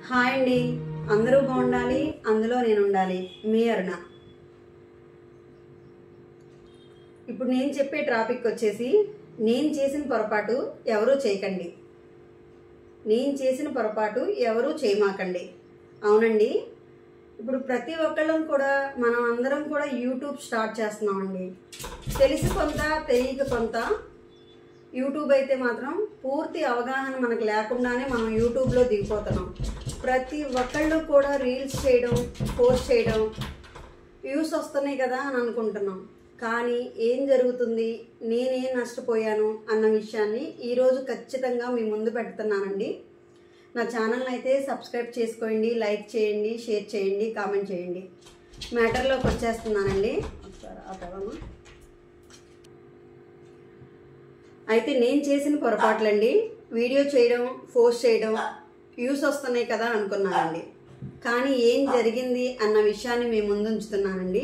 Hi అండి, అందరూ బాగుండాలి, అందులో నేను ఉండాలి. మీ అరుణ. ఇప్పుడు నేను చెప్పే టాపిక్ వచ్చేసి నేను చేసిన పొరపాటు ఎవరూ చేయకండి. నేను చేసిన పొరపాటు ఎవరూ చేయమాకండి. అవునండి, ఇప్పుడు ప్రతి ఒక్కళ్ళం కూడా మనం అందరం కూడా యూట్యూబ్ స్టార్ట్ చేస్తున్నామండి. తెలిసి కొంత, తెలియక కొంత. యూట్యూబ్ అయితే మాత్రం పూర్తి అవగాహన మనకు లేకుండానే మనం యూట్యూబ్లో దిగిపోతున్నాం. ప్రతి ఒక్కళ్ళు కూడా రీల్స్ చేయడం, పోస్ట్ చేయడం, వ్యూస్ వస్తున్నాయి కదా అని అనుకుంటున్నాం. కానీ ఏం జరుగుతుంది, నేనేం నష్టపోయాను అన్న విషయాన్ని ఈరోజు ఖచ్చితంగా మీ ముందు పెడుతున్నానండి. నా ఛానల్ని అయితే సబ్స్క్రైబ్ చేసుకోండి, లైక్ చేయండి, షేర్ చేయండి, కామెంట్ చేయండి. మ్యాటర్లోకి వచ్చేస్తున్నానండి. ఒకసారి ఆ పదమా అయితే నేను చేసిన పొరపాట్లండి. వీడియో చేయడం, పోస్ట్ చేయడం, వ్యూస్ వస్తున్నాయి కదా అనుకున్నానండి. కానీ ఏం జరిగింది అన్న విషయాన్ని మీ ముందు ఉంచుతున్నానండి.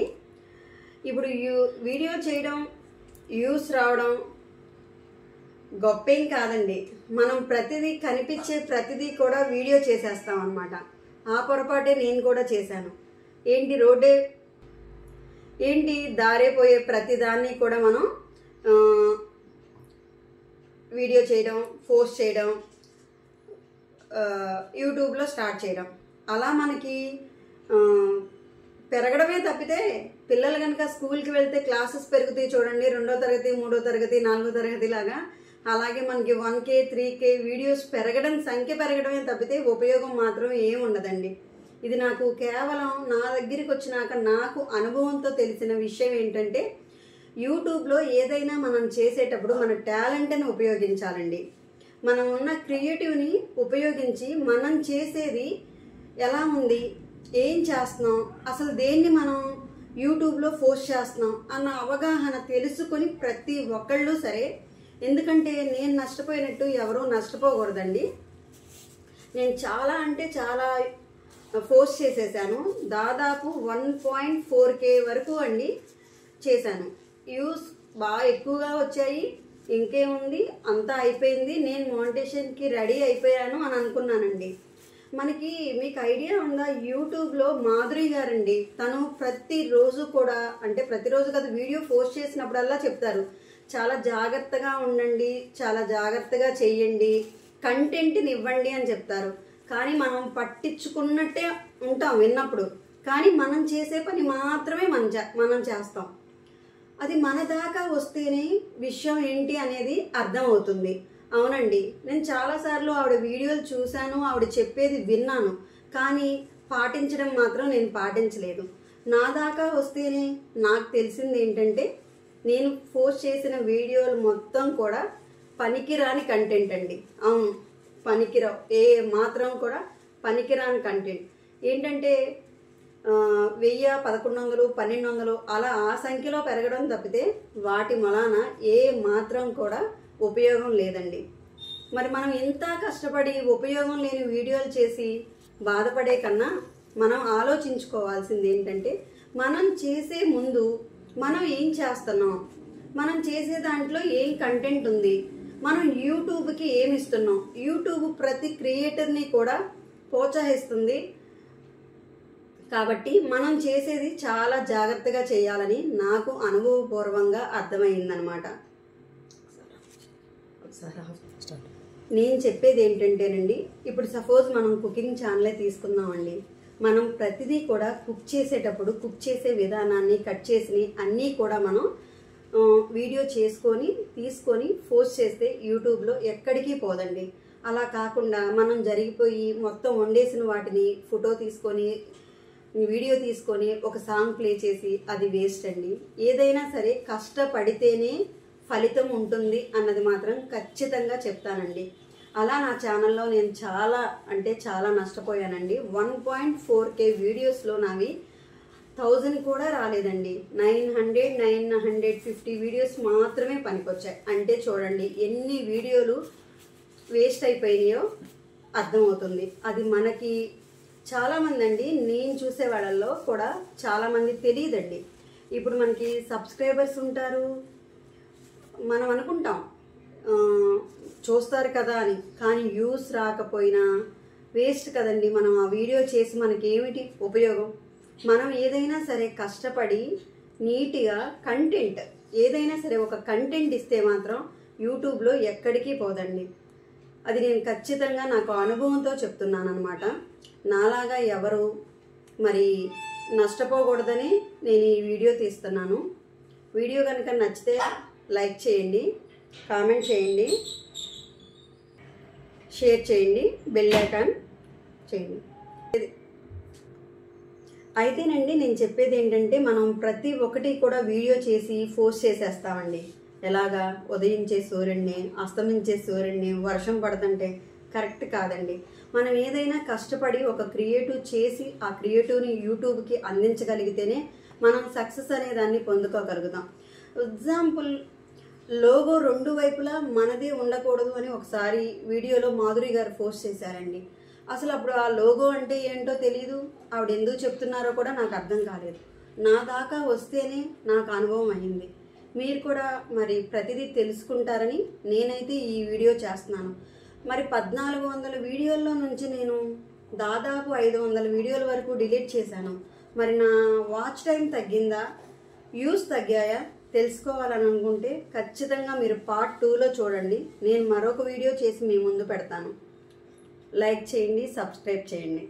ఇప్పుడు వీడియో చేయడం, వ్యూస్ రావడం గొప్పేం కాదండి. మనం ప్రతిదీ, కనిపించే ప్రతిదీ కూడా వీడియో చేసేస్తాం అన్నమాట. ఆ పొరపాటే నేను కూడా చేశాను. దారే పోయే ప్రతిదాన్ని కూడా మనం వీడియో చేయడం, పోస్ట్ చేయడం, యూట్యూబ్లో స్టార్ట్ చేయడం. అలా మనకి పెరగడమే తప్పితే, పిల్లలు కనుక స్కూల్కి వెళ్తే క్లాసెస్ పెరుగుతాయి చూడండి, 2వ తరగతి, 3వ తరగతి, 4వ తరగతి లాగా. అలాగే మనకి 1K 3K వీడియోస్ పెరగడం, సంఖ్య పెరగడమే తప్పితే ఉపయోగం మాత్రం ఏమి ఉండదండి. ఇది నాకు కేవలం నా దగ్గరికి వచ్చినాక నాకు అనుభవంతో తెలిసిన విషయం ఏంటంటే, యూట్యూబ్లో ఏదైనా మనం చేసేటప్పుడు మన టాలెంట్ని ఉపయోగించాలండి. మనం ఉన్న క్రియేటివ్ని ఉపయోగించి మనం చేసేది ఎలా ఉంది, ఏం చేస్తున్నాం, అసలు దేన్ని మనం యూట్యూబ్లో పోస్ట్ చేస్తున్నాం అన్న అవగాహన తెలుసుకొని ప్రతి ఒక్కళ్ళు సరే. ఎందుకంటే నేను నష్టపోయినట్టు ఎవరూ నష్టపోకూడదండి. నేను చాలా పోస్ట్ చేసేసాను. దాదాపు 1.4K వరకు అండి చేశాను. వ్యూస్ బాగా ఎక్కువగా వచ్చాయి. ఇంకేముంది, అంతా అయిపోయింది, నేను మానిటైజేషన్కి రెడీ అయిపోయాను అని అనుకున్నానండి. మీకు ఐడియా ఉందా, యూట్యూబ్లో మాధురి గారండి, తను ప్రతిరోజు కూడా, అంటే ప్రతిరోజు కాదు, వీడియో పోస్ట్ చేసినప్పుడల్లా చెప్తారు, చాలా జాగ్రత్తగా ఉండండి, చాలా జాగ్రత్తగా చెయ్యండి, కంటెంట్ని ఇవ్వండి అని చెప్తారు. కానీ మనం పట్టించుకున్నట్టే ఉంటాం విన్నప్పుడు, కానీ మనం చేసే పని మాత్రమే మనం చేస్తాం. అది మన దాకా వస్తేనే విషయం ఏంటి అనేది అర్థమవుతుంది. అవునండి, నేను చాలాసార్లు ఆవిడ వీడియోలు చూశాను, ఆవిడ చెప్పేది విన్నాను, కానీ పాటించడం మాత్రం నేను పాటించలేదు. నా దాకా వస్తేనే నాకు తెలిసింది ఏంటంటే, నేను పోస్ట్ చేసిన వీడియోలు మొత్తం కూడా పనికిరాని కంటెంట్ అండి. అవును, పనికిరావు, ఏ మాత్రం కూడా పనికిరాని కంటెంట్. ఏంటంటే 1000, 1100, 1200 అలా ఆ సంఖ్యలో పెరగడం తప్పితే వాటి మూలాన ఏ మాత్రం కూడా ఉపయోగం లేదండి. మరి మనం ఇంత కష్టపడి ఉపయోగం లేని వీడియోలు చేసి బాధపడే కన్నా మనం ఆలోచించుకోవాల్సింది ఏంటంటే, మనం చేసే ముందు మనం ఏం చేస్తున్నాం, మనం చేసే దాంట్లో ఏం కంటెంట్ ఉంది, మనం యూట్యూబ్కి ఏమి ఇస్తున్నాం. యూట్యూబ్ ప్రతి క్రియేటర్ని కూడా ప్రోత్సహిస్తుంది. కాబట్టి మనం చేసేది చాలా జాగ్రత్తగా చేయాలని నాకు అనుభవపూర్వంగా అర్థమైందనమాట. నేను చెప్పేది ఏంటంటేనండి, ఇప్పుడు సపోజ్ మనం కుకింగ్ ఛానలే తీసుకుందామండి. మనం ప్రతిదీ కూడా కుక్ చేసేటప్పుడు కుక్ చేసే విధానాన్ని, కట్ చేసి అన్నీ కూడా మనం వీడియో తీసుకొని పోస్ట్ చేస్తే యూట్యూబ్లో ఎక్కడికి పోదండి. అలా కాకుండా మనం జరిగిపోయి మొత్తం వండేసిన వాటిని ఫోటో తీసుకొని, వీడియో తీసుకొని ఒక సాంగ్ ప్లే చేసి అది వేస్ట్ అండి. ఏదైనా సరే కష్టపడితేనే ఫలితం ఉంటుంది అన్నది మాత్రం ఖచ్చితంగా చెప్తానండి. అలా నా ఛానల్లో నేను చాలా నష్టపోయానండి. 1.4K వీడియోస్లో నావి 1000 కూడా రాలేదండి. 950 వీడియోస్ మాత్రమే పనికొచ్చాయి. అంటే చూడండి ఎన్ని వీడియోలు వేస్ట్ అయిపోయినాయో అర్థమవుతుంది. అది మనకి చాలామంది అండి, నేను చూసే వాళ్ళల్లో కూడా చాలామంది తెలియదండి. ఇప్పుడు మనకి సబ్స్క్రైబర్స్ ఉంటారు, మనం అనుకుంటాం చూస్తారు కదా అని, కానీ వ్యూస్ రాకపోయినా వేస్ట్ కదండి. మనం ఆ వీడియో చేసి మనకి ఏమిటి ఉపయోగం? మనం ఏదైనా సరే కష్టపడి నీట్గా కంటెంట్ ఏదైనా సరే ఒక కంటెంట్ ఇస్తే మాత్రం యూట్యూబ్లో ఎక్కడికి పోదండి. అది నేను ఖచ్చితంగా నాకు అనుభవంతో చెప్తున్నాను అనమాట. నాలాగా ఎవరు మరి నష్టపోకూడదని నేను ఈ వీడియో తీస్తున్నాను. వీడియో కనుక నచ్చితే లైక్ చేయండి, కామెంట్ చేయండి, షేర్ చేయండి, బెల్ ఐకాన్ చేయండి. అయితేనండి నేను చెప్పేది ఏంటంటే, మనం ప్రతి ఒక్కటి కూడా వీడియో చేసి పోస్ట్ చేసేస్తామండి. ఎలాగా ఉదయించే సూర్యుడిని, అస్తమించే సూర్యుడిని, వర్షం పడుతుంటే కరెక్ట్ కాదండి. మనం ఏదైనా కష్టపడి ఒక క్రియేటివ్ చేసి ఆ క్రియేటివ్ని యూట్యూబ్కి అందించగలిగితేనే మనం సక్సెస్ అనే దాన్ని పొందుకోగలుగుతాం. ఎగ్జాంపుల్, లోగో రెండు వైపులా మనదే ఉండకూడదు అని ఒకసారి వీడియోలో మాధురి గారు పోస్ట్ చేశారండి. అసలు అప్పుడు ఆ లోగో అంటే ఏంటో తెలియదు, ఆవిడ ఎందుకు చెప్తున్నారో కూడా నాకు అర్థం కాలేదు. నా దాకా వస్తేనే నాకు అనుభవం అయింది. మీరు కూడా మరి ప్రతిదీ తెలుసుకుంటారని నేనైతే ఈ వీడియో చేస్తున్నాను. మరి 1400 వీడియోల్లో నుంచి నేను దాదాపు 500 వీడియోల వరకు డిలీట్ చేశాను. మరి నా వాచ్ టైం తగ్గిందా, వ్యూస్ తగ్గాయా తెలుసుకోవాలని అనుకుంటే ఖచ్చితంగా మీరు పార్ట్ 2లో చూడండి. నేను మరొక వీడియో చేసి మీ ముందు పెడతాను. లైక్ చేయండి, సబ్స్క్రైబ్ చేయండి.